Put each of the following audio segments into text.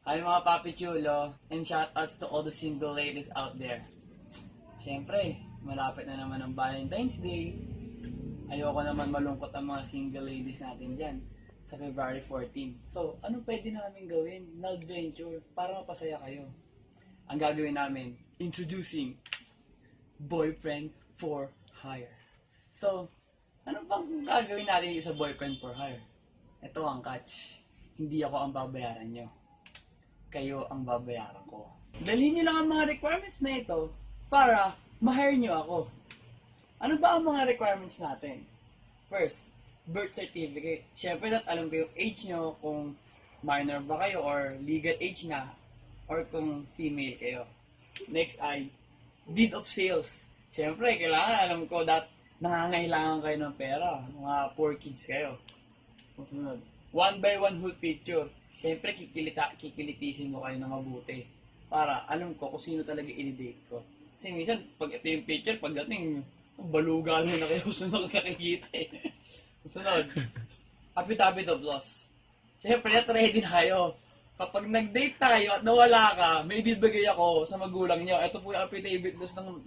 Hi mga papi chulo, and shoutouts to all the single ladies out there. Siyempre, malapit na naman ang Valentine's Day. Ayoko naman malungkot ang mga single ladies natin dyan sa February 14. So, ano pwede namin gawin na adventure para mapasaya kayo? Ang gagawin namin, introducing Boyfriend for Hire. So, ano bang gagawin natin sa Boyfriend for Hire? Ito ang catch. Hindi ako ang babayaran nyo. Kayo ang babayaran ko. Dalhin nyo lang ang mga requirements na ito para ma-hire nyo ako. Ano ba ang mga requirements natin? First, birth certificate. Siyempre, alam ko yung age nyo, kung minor ba kayo or legal age na, or kung female kayo. Next ay, deed of sales. Siyempre, kailangan alam ko that nangangailangan kayo ng pera. Mga poor kids kayo. Sunod. One by one whole picture. Siyempre, kikilitisin mo kayo ng mabuti. Para alam ko kung sino talaga i-date ko. Kasi minsan, pag ito yung picture, pagdating, baluga na kayo sunod nakikita eh. Sunod. Affidavit of loss. Siyempre, at ready tayo. Kapag nag-date tayo at nawala ka, may bibigay ako sa magulang nyo. Ito po yung affidavit loss ng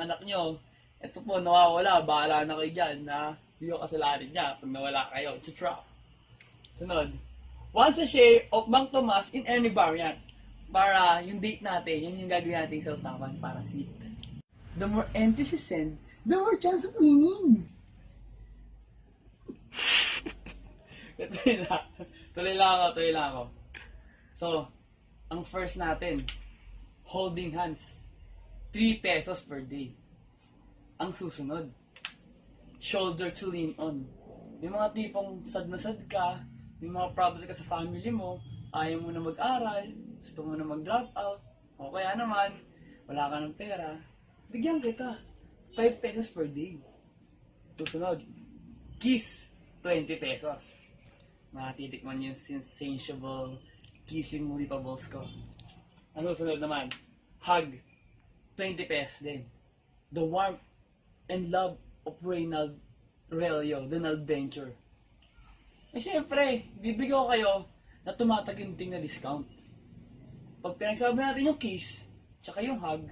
anak nyo. Ito po, nawawala. Bahala na kayo dyan na hindi ko kasalanan niya pag nawala kayo. It's a trap. Sunod. Once a share of Mang Tomas in any variant. Para yung date natin, yun yung gagawin natin sa usapan para sweet. The more entries you send, the more chance of winning. Tuloy lang ako. So, ang first natin, holding hands. 3 pesos per day. Ang susunod, shoulder to lean on. May mga tipong sad na sad ka, may mga problem ka sa family mo, ayaw mo na mag-aral, gusto mo na mag-drop out, o kaya naman, wala ka ng pera, bigyan kita. 5 pesos per day. Susunod, kiss, 20 pesos. Matitikman yung sensational kissing multipables ko. Ang susunod naman, hug, 20 pesos din. The warmth and love of Reynald Relio, the adventure. Eh syempre, bibigyan ko kayo na tumataginting na discount. Pag pinagsabi natin yung kiss, tsaka yung hug,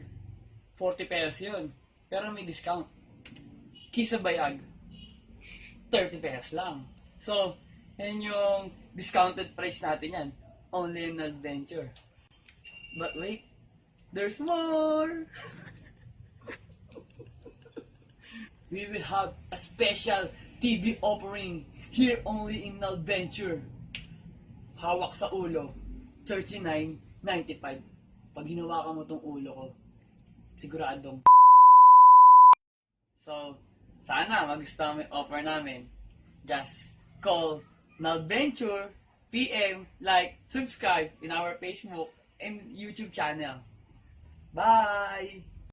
40 pesos yun. Pero may discount. Kiss sa bayag, 30 pesos lang. So, yan yung discounted price natin yan. Only an adventure. But wait, there's more! We will have a special TV offering here only in Adventure. Hawak sa ulo, 39.95. Pag hinawakan mo tong ulo ko, siguradong. So, sana magustuhan mo yung offer namin. Just call Nalventure, PM, like, subscribe in our Facebook and YouTube channel. Bye!